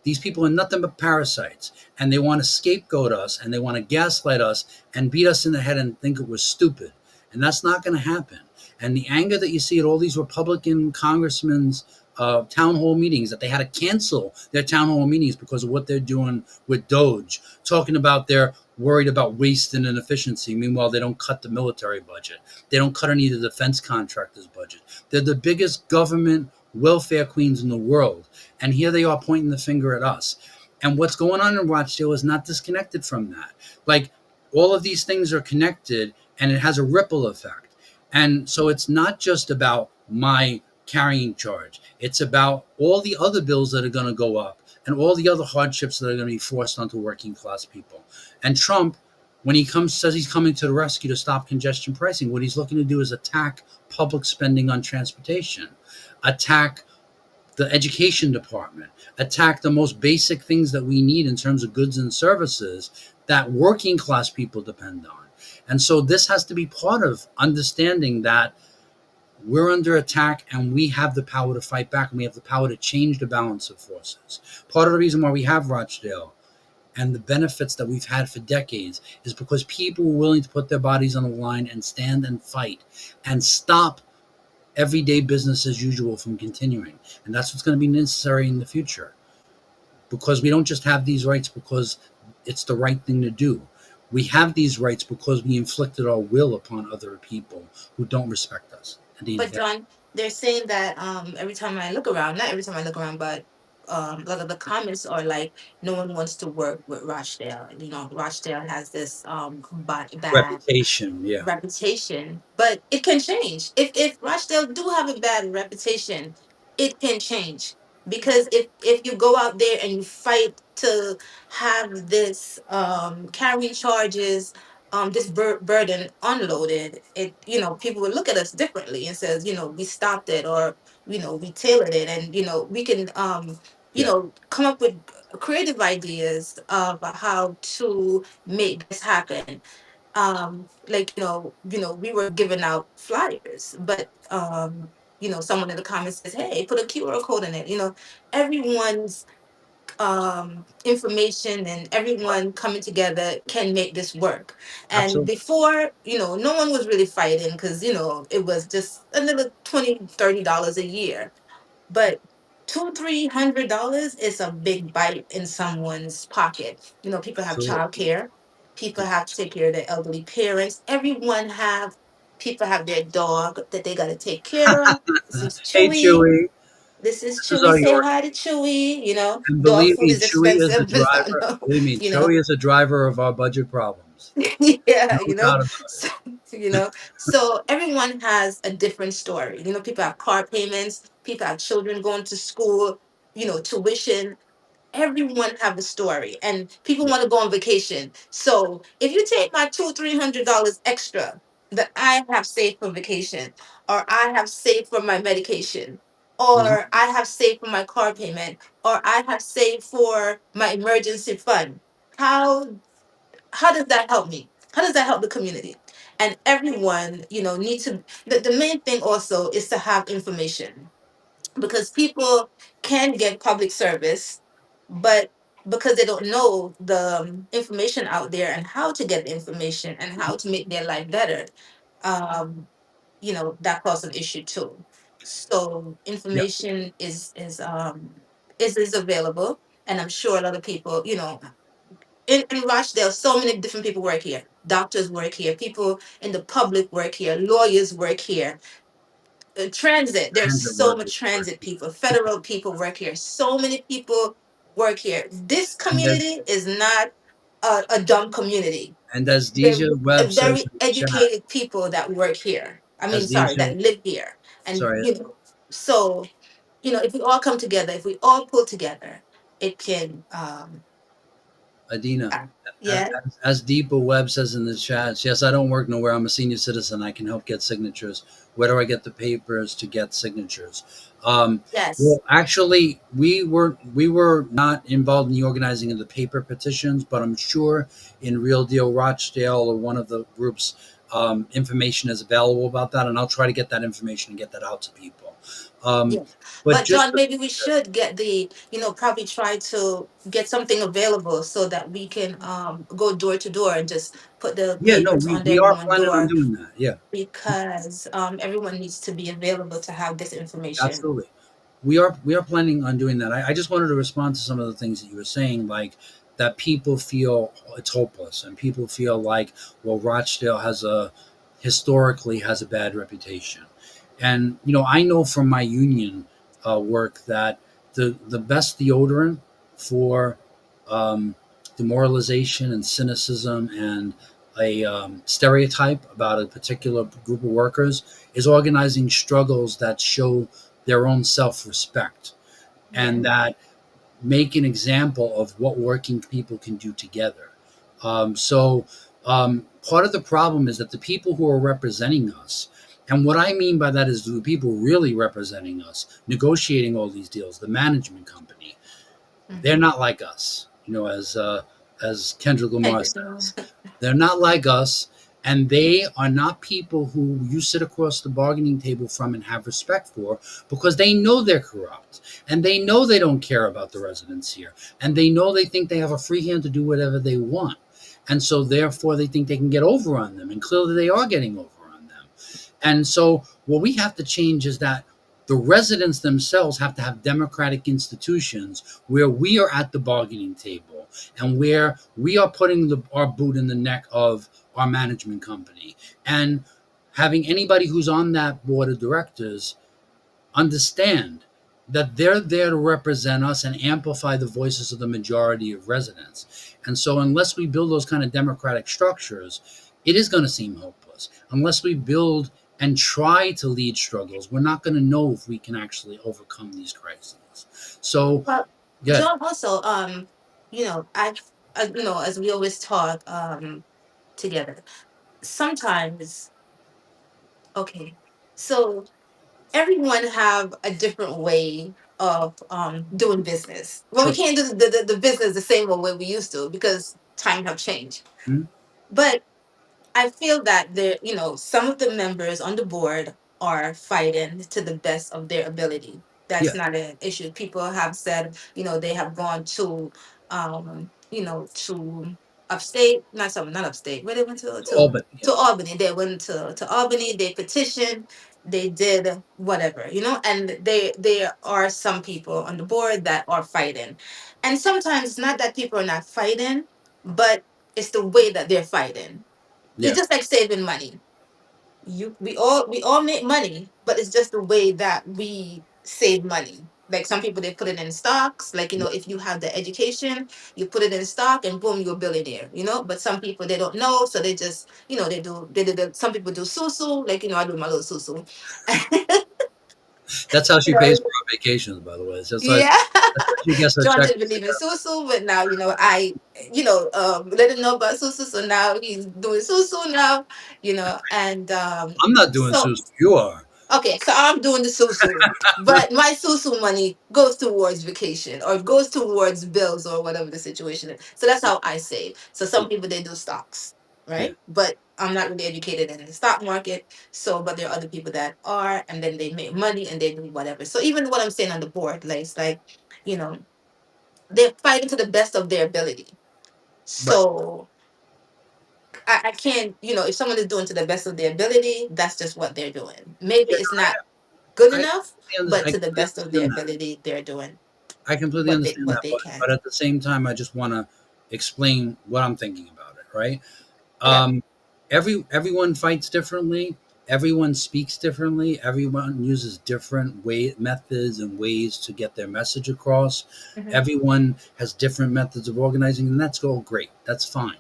These people are nothing but parasites, and they want to scapegoat us and they want to gaslight us and beat us in the head and think it was stupid, and that's not going to happen. And the anger that you see at all these Republican congressmen's town hall meetings, that they had to cancel their town hall meetings because of what they're doing with Doge, talking about they're worried about waste and inefficiency. Meanwhile, they don't cut the military budget. They don't cut any of the defense contractors' budget. They're the biggest government welfare queens in the world. And here they are pointing the finger at us. And what's going on in Rochdale is not disconnected from that. Like, all of these things are connected, and it has a ripple effect. And so it's not just about my carrying charge. It's about all the other bills that are going to go up and all the other hardships that are going to be forced onto working class people. And Trump, when he says he's coming to the rescue to stop congestion pricing, what he's looking to do is attack public spending on transportation, attack the education department, attack the most basic things that we need in terms of goods and services that working class people depend on. And so this has to be part of understanding that we're under attack and we have the power to fight back, and we have the power to change the balance of forces. Part of the reason why we have Rochdale and the benefits that we've had for decades is because people were willing to put their bodies on the line and stand and fight and stop everyday business as usual from continuing. And that's what's going to be necessary in the future, because we don't just have these rights because it's the right thing to do. We have these rights because we inflicted our will upon other people who don't respect us. Adina, But John, they're saying that every time I look around, not every time I look around, but a lot of the comments are like, no one wants to work with Rochdale. You know, Rochdale has this bad reputation, yeah, reputation, but it can change. If Rochdale do have a bad reputation, it can change. Because if you go out there and you fight to have this carrying charges, this burden unloaded, it, people will look at us differently and says, we stopped it, or we tailored it, and we can yeah, come up with creative ideas of how to make this happen. Like, we were giving out flyers, but someone in the comments says, hey, put a QR code in it. Everyone's information and everyone coming together can make this work. And absolutely. before, no one was really fighting, because it was just another 20-30 dollars a year. But $200-300 is a big bite in someone's pocket. People have Absolutely. childcare, people have to take care of their elderly parents, people have their dog that they got to take care of. This is Hey, Chewy. Chewy, This is this is Chewy. our Say York. hi to Chewy. And Dog believe food me, is Chewy is a expensive. driver. Believe me, you know, Chewy is a driver of our budget problems. yeah, No doubt about so, so everyone has a different story. People have car payments, people have children going to school, tuition. Everyone have a story, and people it. want to go on vacation. So if you take my $200-300 extra that I have saved for vacation, or I have saved for my medication, Yeah. or I have saved for my car payment, or I have saved for my emergency fund, how how does that help me? How does that help the community? And everyone, need to. The main thing also is to have information, because people can get public service, but because they don't know the information out there and how to get the information and how to make their life better, um, that causes an issue too. So Yeah. information is is available, and I'm sure a lot of people, in Rochdale, so many different people work here. Doctors work here, people in the public work here, lawyers work here. Transit, there's Transit so workers much work transit here. people, federal people work here. So many people work here. This And as community is not a dumb community. and as They're Deja Webb says very in the chat, educated people that work here. I mean, as sorry, Deja that live here. And, sorry, so, if we all come together, if we all pull together, it can, Adina, yeah, as Deepa Webb says in the chat, yes, I don't work nowhere. I'm a senior citizen. I can help get signatures. Where do I get the papers to get signatures? yes, Well, actually, we were not involved in the organizing of the paper petitions, but I'm sure in Real Deal Rochdale or one of the groups, information is available about that, and I'll try to get that information and get that out to people. Um, yeah. but But just John, maybe we should get probably try to get something available so that we can go door to door and just put the yeah, no, papers we, on we are everyone's planning on door, doing that. Yeah. because everyone needs to be available to have this information. Absolutely. We are planning on doing that. I just wanted to respond to some of the things that you were saying, like that people feel it's hopeless, and people feel like, well, Rochdale historically has a bad reputation, and I know from my union work that the best deodorant for demoralization and cynicism and a stereotype about a particular group of workers is organizing struggles that show their own self-respect Yeah. and that make an example of what working people can do together. Part of the problem is that the people who are representing us, and what I mean by that is the people really representing us, negotiating all these deals, the management company, they're Mm-hmm. not like us. As Kendrick Lamar And, says, they're not like us, and they are not people who you sit across the bargaining table from and have respect for, because they know they're corrupt, and they know they don't care about the residents here, and they know they think they have a free hand to do whatever they want, and so therefore they think they can get over on them, and clearly they are getting over on them. And so what we have to change is that the residents themselves have to have democratic institutions where we are at the bargaining table and where we are putting our boot in the neck of our management company, and having anybody who's on that board of directors understand that they're there to represent us and amplify the voices of the majority of residents. And so, unless we build those kind of democratic structures, it is going to seem hopeless. Unless we build and try to lead struggles, we're not going to know if we can actually overcome these crises. So, well, good. John, also, as we always talk together, sometimes, okay, so everyone have a different way of doing business. Well, we True. can't do the business the same way we used to, because time have changed. Mhm. But I feel that some of the members on the board are fighting to the best of their ability. That's Yeah. not an issue. People have said, they have gone to upstate, not upstate. Where they went to To Albany. Yeah. to Albany. They went to Albany. They petitioned. They did whatever, and there are some people on the board that are fighting, and sometimes it's not that people are not fighting, but it's the way that they're fighting. It's Yeah. just like saving money. We all make money, but it's just the way that we save money. Like some people, they put it in stocks. Like, Yeah. if you have the education, you put it in stock and boom, you're a billionaire. But some people, they don't know, so they just, some people do susu, like, I do my little susu. That's how You she pays know, for her vacations, by the way. yeah. That's how she gets her John check. didn't believe in susu, but now, I, let him know about susu, so now he's doing susu now, and I'm not doing so. Susan. You are. Okay, so I'm doing the susu, but my susu money goes towards vacation or goes towards bills or whatever the situation is. So that's how I save. So Yeah. some people, they do stocks, Yeah. right? But I'm not really educated in the stock market. So, but there are other people that are, and then they make money and they do whatever. So even what I'm saying on the board, like it's like, you know, they're fighting to the best of their ability. Right. So I can't, if someone is doing to the best of their ability, that's just what they're doing. Maybe Yeah, it's not good I enough, I but to the completely best of their understand that. ability, they're doing. I completely what they understand what that, they but can. at the same time, I just want to explain what I'm thinking about it. Right? Yep. Um, everyone fights differently. Everyone speaks differently. Everyone uses different methods and ways to get their message across. Hmm. Everyone has different methods of organizing, and that's all great. That's fine.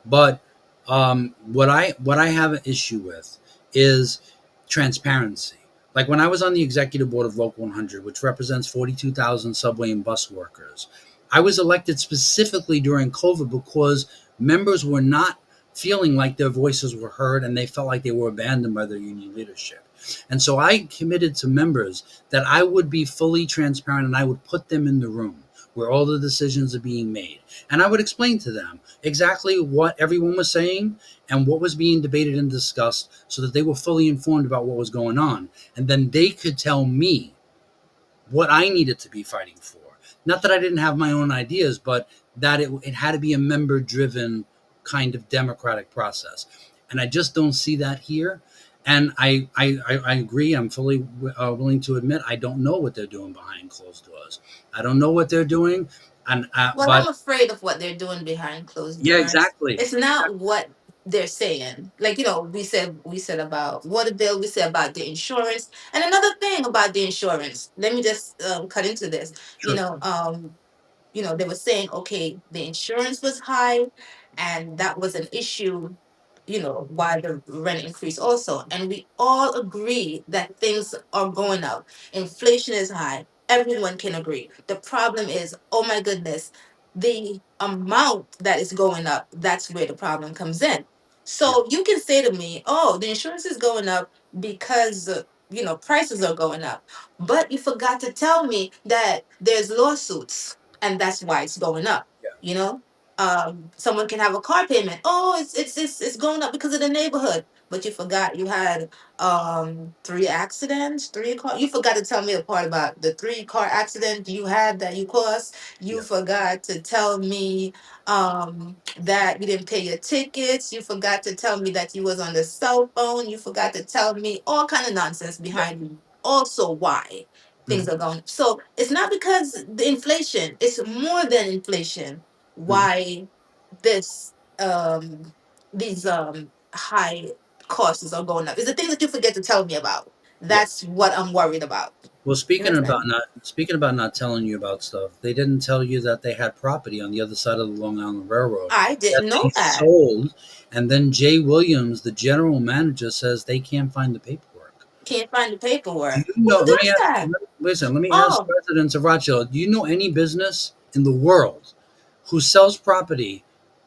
But what I have an issue with is transparency. Like when I was on the executive board of Local 100, which represents 42,000 subway and bus workers, I was elected specifically during COVID because members were not feeling like their voices were heard and they felt like they were abandoned by their union leadership. And so I committed to members that I would be fully transparent and I would put them in the room where all the decisions are being made. And I would explain to them exactly what everyone was saying and what was being debated and discussed so that they were fully informed about what was going on. And then they could tell me what I needed to be fighting for. Not that I didn't have my own ideas, but that it had to be a member driven kind of democratic process. And I just don't see that here. And I agree. I'm fully willing to admit I don't know what they're doing behind closed doors. I don't know what they're doing. And Well, but I'm afraid of what they're doing behind closed yeah, doors. exactly. It's not what they're saying. Like, we said about water bill, we said about the insurance. And another thing about the insurance, let me just cut into this. You Sure. know, they were saying, okay, the insurance was high, and that was an issue, why the rent increase also. And we all agree that things are going up. Inflation is high. Everyone can agree. The problem is, oh my goodness, the amount that is going up, that's where the problem comes in. Yeah. So you can say to me, oh, the insurance is going up because prices are going up. But you forgot to tell me that there's lawsuits, and that's why it's going up. Yeah. You know, someone can have a car payment. Oh, it's going up because of the neighborhood. But you forgot you had three accidents, three car. You forgot to tell me the part about the three-car accident you had that you caused. You Yeah. forgot to tell me that you didn't pay your tickets. You forgot to tell me that you was on the cell phone. You forgot to tell me all kind of nonsense Yeah. behind also why things Mhm. are going. So it's not because the inflation, it's more than inflation Mhm. why this these high costs are going up. It's the things that you forget to tell me about. Yeah. That's what I'm worried about. Well, You understand? speaking about not telling you about stuff, they didn't tell you that they had property on the other side of the Long Island Railroad I that didn't they know that. sold, and then Jay Williams, the general manager, says they can't find the paperwork. Can't find the Do paperwork. you Who know? Let me does ask. that? Listen, let me ask Oh, residents of Rochdale. Do you know any business in the world who sells property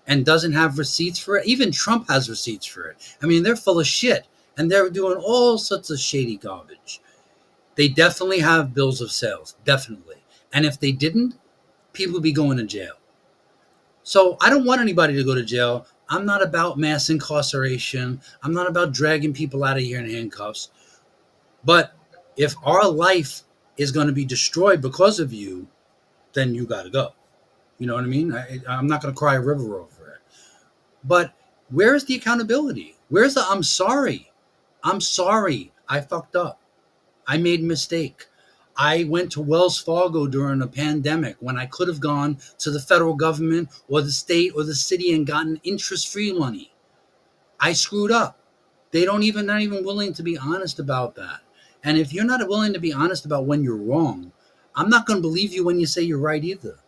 and doesn't have receipts for it? Even Trump has receipts for it. I mean, they're full of shit, and they're doing all sorts of shady garbage. They definitely have bills of sales, definitely. And if they didn't, people would be going to jail. So I don't want anybody to go to jail. I'm not about mass incarceration. I'm not about dragging people out of here in handcuffs. But if our life is going to be destroyed because of you, then you got to go. You know what I mean? I'm not going to cry a river over it. But where's the accountability? Where's the I'm sorry? I'm sorry. I fucked up. I made a mistake. I went to Wells Fargo during a pandemic when I could have gone to the federal government or the state or the city and gotten interest free money. I screwed up. They don't even not even willing to be honest about that. And if you're not willing to be honest about when you're wrong, I'm not going to believe you when you say you're right either.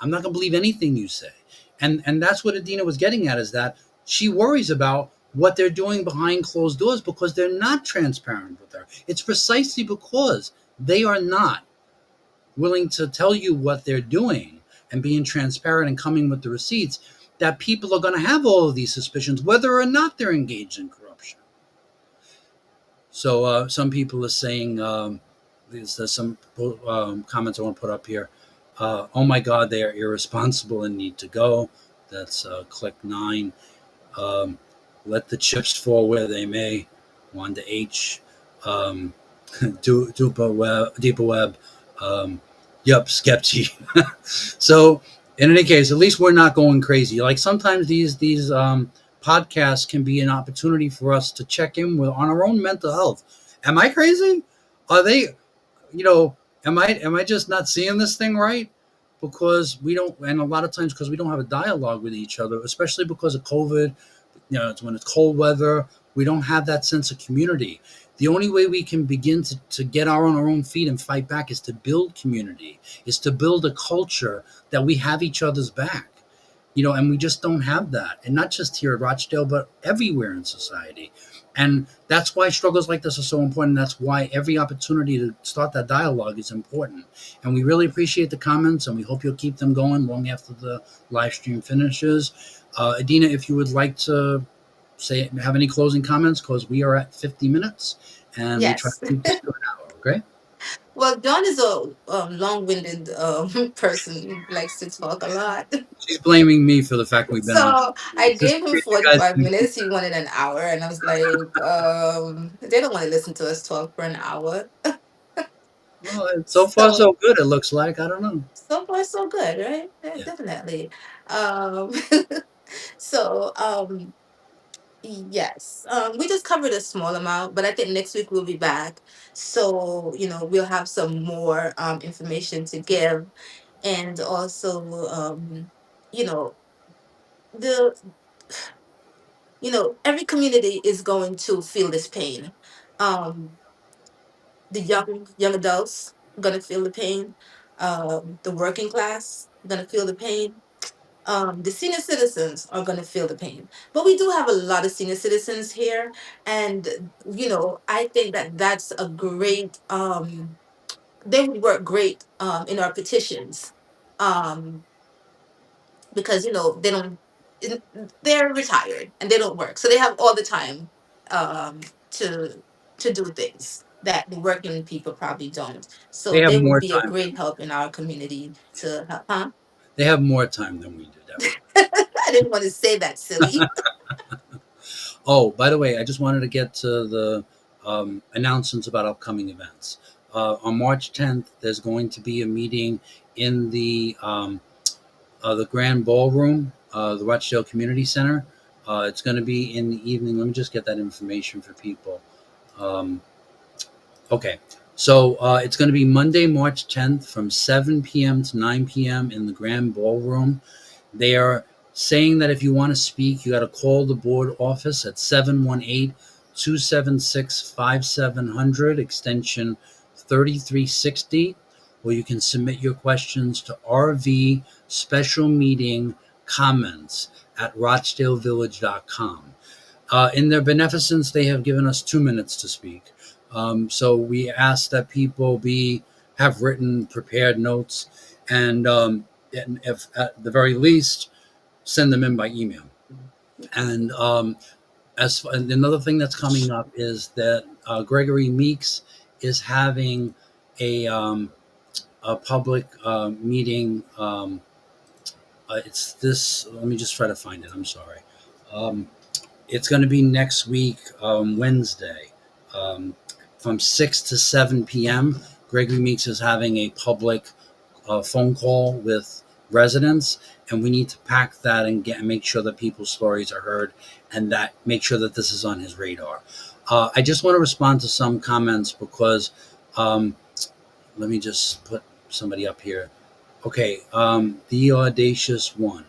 I'm not going to believe anything you say. And that's what Adena was getting at is that she worries about what they're doing behind closed doors because they're not transparent with her. It's precisely because they are not willing to tell you what they're doing and being transparent and coming with the receipts that people are going to have all of these suspicions whether or not they're engaged in corruption. So some people are saying, there's some comments I want to put up here. Oh my God, they are irresponsible and need to go. That's click 9. Um, Let the chips fall where they may. Wanda H. Um, Deepa Web. Yep, Skepti. So in any case, at least we're not going crazy. Like sometimes these podcasts can be an opportunity for us to check in with on our own mental health. Am I crazy? Are they? You know, Am I just not seeing this thing right? Because we don't, and a lot of times because we don't have a dialogue with each other, especially because of COVID. It's when it's cold weather, we don't have that sense of community. The only way we can begin to get on our own feet and fight back is to build community, is to build a culture that we have each other's back. And we just don't have that. And not just here at Rochdale, but everywhere in society. And that's why struggles like this are so important. That's why every opportunity to start that dialogue is important. And we really appreciate the comments, and we hope you'll keep them going long after the live stream finishes. Adena, if you would like to have any closing comments, because we are at 50 minutes and we try Yes. to keep this to an hour. Okay. Well, John is a long-winded person. He likes to talk a lot. She's blaming me for the fact we've been on So I just gave in him case you guys 45 didn't keep minutes. He wanted an hour, and I was like, they don't want to listen to us talk for an hour. well, so far So so good, it looks like. I don't know. so far so good, right? Yeah, Yeah. definitely. Um, so yes, we just covered a small amount, but I think next week we'll be back. So we'll have some more information to give, and also you know the every community is going to feel this pain. Um, the young adults gonna feel the pain. The working class gonna feel the pain. The senior citizens are gonna feel the pain. But we do have a lot of senior citizens here, and I think that that's a great. They would work great in our petitions. Um, because they don't in- they're retired and they don't work, so they have all the time um to do things that the working people probably don't, They so have they would more be a time great help in our community to help. Huh? They have more time than we do, definitely. I didn't want to say that silly. Oh, by the way, I just wanted to get to the announcements about upcoming events. On March 10th, there's going to be a meeting in the Grand Ballroom, the Rochdale Community Center. It's going to be in the evening. Let me just get that information for people. Um, okay. So it's going to be Monday, March 10th from 7 p.m. to 9 p.m. in the Grand Ballroom. They are saying that if you want to speak, you got to call the board office at 718-276-5700, extension 3360, or you can submit your questions to RV special meeting comments at rochdalevillage.com. In their beneficence, they have given us 2 minutes to speak. So we ask that people have written prepared notes, and if at the very least, send them in by email. And and another thing that's coming up is that Gregory Meeks is having a public meeting. It's this. Let me just try to find it. I'm sorry. Um, it's going to be next week, Wednesday, um, from 6 to 7 p.m. Gregory Meeks is having a public phone call with residents, and we need to pack that and make sure that people's stories are heard, and that make sure that this is on his radar. I just want to respond to some comments because um, let me just put somebody up here. Okay, the audacious one.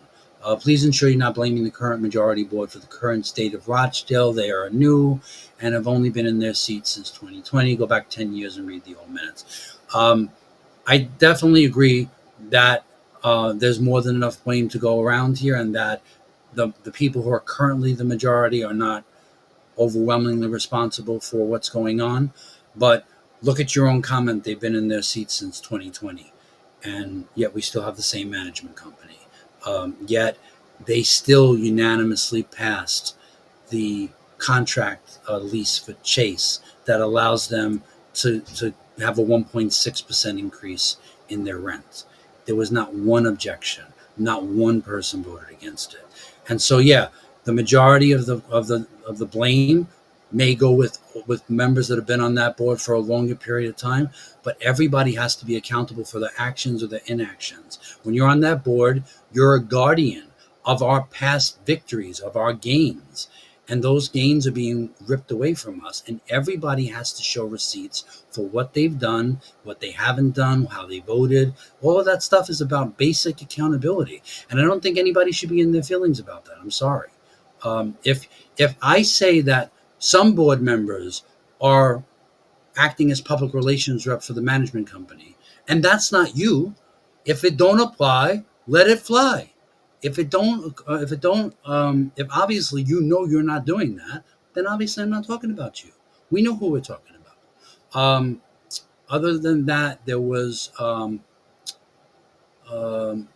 Please ensure you're not blaming the current majority board for the current state of Rochdale. They are new and have only been in their seats since 2020. Go back 10 years and read the old minutes. I definitely agree that there's more than enough blame to go around here, and that the people who are currently the majority are not overwhelmingly responsible for what's going on. But look at your own comment. They've been in their seats since 2020, and yet we still have the same management company. Yet they still unanimously passed the contract lease for Chase that allows them to have a 1.6% increase in their rent. There was not one objection. Not one person voted against it. And so, yeah, the majority of the blame may go with members that have been on that board for a longer period of time, but everybody has to be accountable for their actions or their inactions. When you're on that board, you're a guardian of our past victories, of our gains. and those gains are being ripped away from us, and everybody has to show receipts for what they've done, what they haven't done, how they voted. All of that stuff is about basic accountability, and I don't think anybody should be in their feelings about that. I'm sorry. If I say that some board members are acting as public relations rep for the management company, and that's not you, if it don't apply, let it fly. If obviously you know you're not doing that, then obviously I'm not talking about you. We know who we're talking about. Other than that, there was all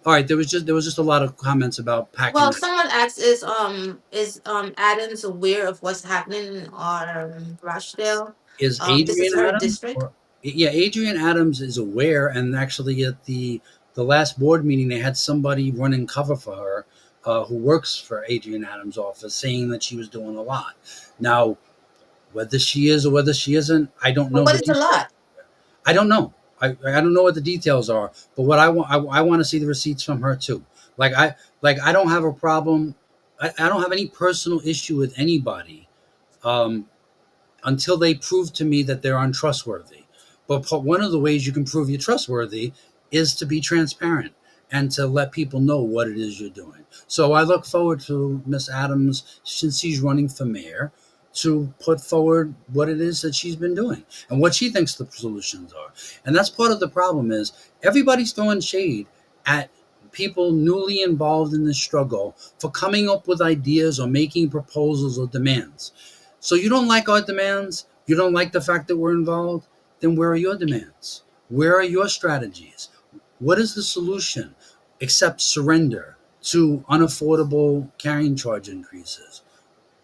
right. There was just a lot of comments about packing. Well, someone asked, is Adams aware of what's happening in our Rochdale? Is This is Adrian her Adams, district. or yeah, Adrian Adams is aware, and actually at the last board meeting, they had somebody running cover for her, who works for Adrian Adams' office, saying that she was doing a lot. Now, whether she is or whether she isn't, I don't But know what the is a details. lot? I don't know. I don't know what the details are, but what I want to see the receipts from her too. I don't have a problem. I don't have any personal issue with anybody. Um, until they prove to me that they're untrustworthy. But one of the ways you can prove you're trustworthy is to be transparent and to let people know what it is you're doing. So I look forward to Miss Adams, since she's running for mayor, to put forward what it is that she's been doing and what she thinks the solutions are. And that's part of the problem is everybody's throwing shade at people newly involved in this struggle for coming up with ideas or making proposals or demands. So you don't like our demands? You don't like the fact that we're involved? Then where are your demands? Where are your strategies? What is the solution except surrender to unaffordable carrying charge increases?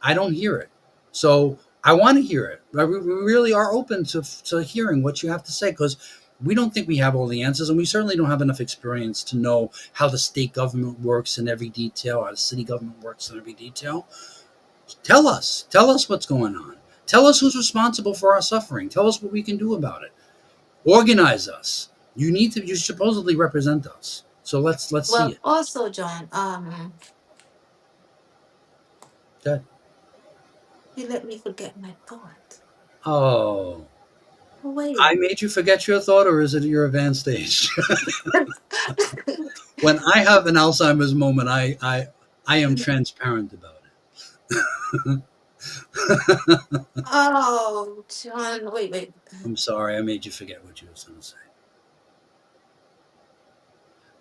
I don't hear it. So I want to hear it. We really are open to hearing what you have to say because we don't think we have all the answers, and we certainly don't have enough experience to know how the state government works in every detail, how the city government works in every detail. Tell us what's going on. Tell us who's responsible for our suffering. Tell us what we can do about it. Organize us. You supposedly represent us. So let's see Well, it. also, John, Good. you let me forget my thought. Oh, I Wait. made you forget your thought, or is it your advanced stage? When I have an Alzheimer's moment, I am transparent about it. Oh, John, wait. I'm sorry, I made you forget what you were going to say.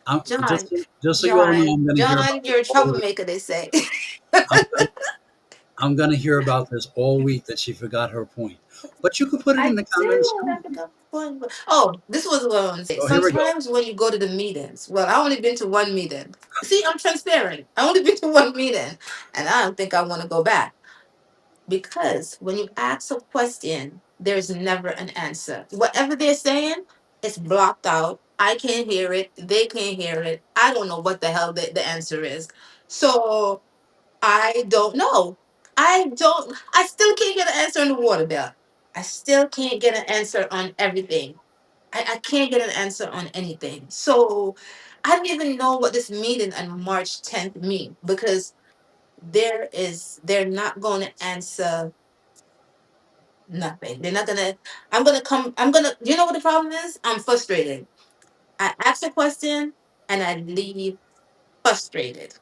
I'm, John, just so you all know, I'm going to hear about John, this you're a all week. troublemaker, they say. I'm gonna, I'm going to hear about this all week that she forgot her point. But you could put it in I the comments do. too. I forgot one. Oh, this was what I want to say. So here we go. Sometimes when you go to the meetings, well, I only been to one meeting. See, I'm transparent. I only been to one meeting, and I don't think I want to go back because when you ask a question, there's never an answer. Whatever they're saying, it's blocked out. I can't hear it. They can't hear it. I don't know what the hell the answer is. So I don't know. I still can't get an answer on the water bill. I still can't get an answer on everything. I can't get an answer on anything. So I don't even know what this meeting on March 10th mean because they're not going to answer nothing. They're not going to, you know what the problem is? I'm frustrated. I ask a question and I leave frustrated.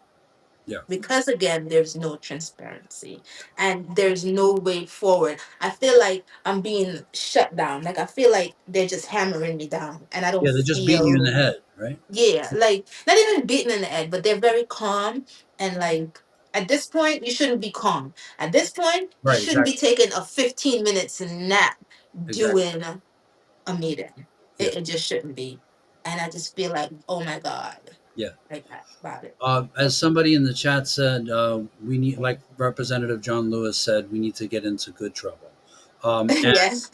Yeah. Because again there's no transparency and there's no way forward. I feel like I'm being shut down, like I feel like they're just hammering me down and I don't Yeah, they're just beating you in the feel, head, right? yeah, like not even beaten in the head, but they're very calm and like at this point you shouldn't be calm. At this point you Right, shouldn't be exactly. taking a 15 minutes nap Exactly. doing a meeting. Yeah. It just shouldn't be. And I just feel like, oh my god, Yeah. like that about it. As somebody in the chat said, we need, like Representative John Lewis said, we need to get into good trouble. And Yes.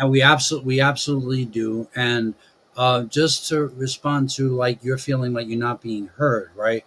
we absolutely do. And just to respond to like you're feeling like you're not being heard, right?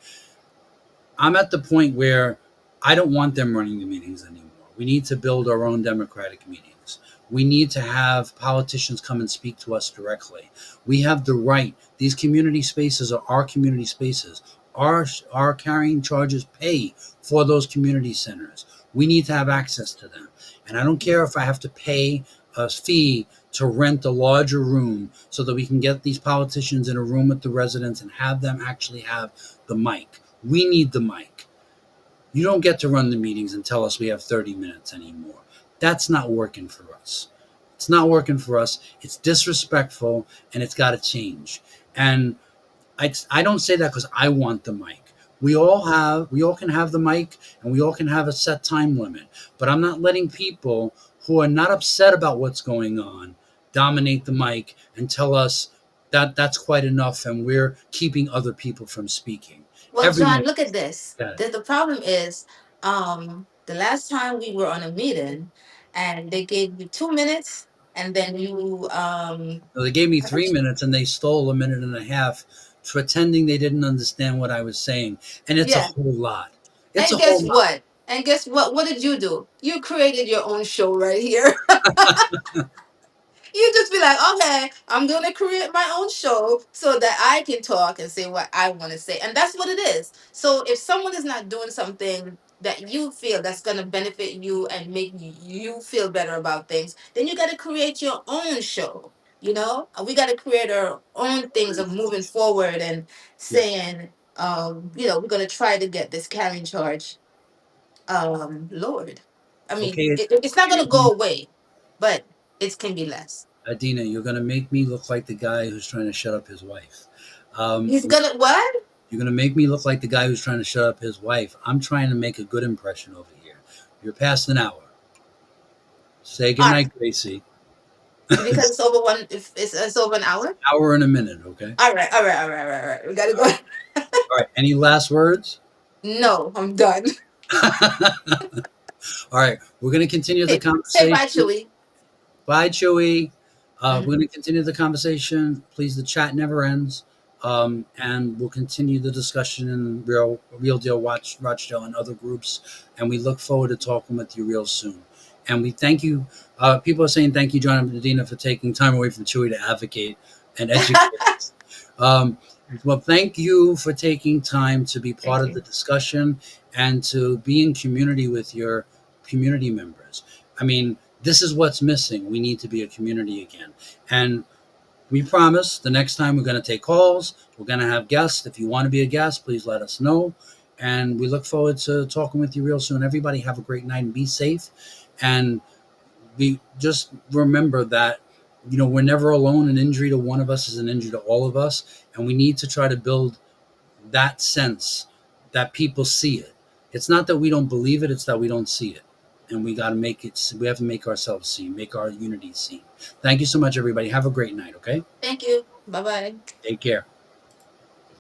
I'm at the point where I don't want them running the meetings anymore. We need to build our own democratic meetings. We need to have politicians come and speak to us directly. We have the right. These community spaces are our community spaces. Our carrying charges pay for those community centers. We need to have access to them. And I don't care if I have to pay a fee to rent a larger room so that we can get these politicians in a room with the residents and have them actually have the mic. We need the mic. You don't get to run the meetings and tell us we have 30 minutes anymore. That's not working for us. It's not working for us. It's disrespectful and it's got to change. And I don't say that because I want the mic. We all can have the mic and we all can have a set time limit. But I'm not letting people who are not upset about what's going on dominate the mic and tell us that that's quite enough and we're keeping other people from speaking. Well, Everyone John, look at this. said, The problem is, the last time we were on a meeting and they gave you 2 minutes and then you so they gave me 3 minutes and they stole a minute and a half, pretending they didn't understand what I was saying. And it's a yeah. whole lot. It's And a whole guess lot. what? And guess what? What did you do? You created your own show right here. You just be like, okay, I'm gonna create my own show so that I can talk and say what I want to say, and that's what it is. So if someone is not doing something that you feel that's gonna benefit you and make you feel better about things, then you got to create your own show. We got to create our own things of moving forward and Yes. saying, we're gonna try to get this carrying charge lowered. I mean, Okay, it's not gonna go away, but it can be less. Adina, you're going to make me look like the guy who's trying to shut up his wife. He's gonna what? You're going to make me look like the guy who's trying to shut up his wife. I'm trying to make a good impression over here. You're past an hour. Say All right, goodnight, Gracie. because it's over one. If it's over an hour. Hour and a minute, okay? All right, all right, all right, all right, all right. We gotta go. All right. Any last words? No, I'm done. All right. We're going to continue the Say bye, conversation. Chewy. Bye, Chewy. We're going Mhm. to continue the conversation. Please, the chat never ends. And we'll continue the discussion in Real Deal Watch Rochdale and other groups. And we look forward to talking with you real soon. And we thank you. People are saying thank you, John and Adina, for taking time away from Chewy to advocate and educate us. Um, well, thank you for taking time to be part Thank of the you. discussion and to be in community with your community members. I mean, this is what's missing. We need to be a community again. And we promise the next time we're going to take calls, we're going to have guests. If you want to be a guest, please let us know. And we look forward to talking with you real soon. Everybody have a great night and be safe. And we just remember that, we're never alone. An injury to one of us is an injury to all of us. And we need to try to build that sense that people see it. It's not that we don't believe it, it's that we don't see it. And we got to make it, we have to make ourselves seen, make our unity seen. Thank you so much, everybody. Have a great night, okay? Thank you. Bye bye. Take care.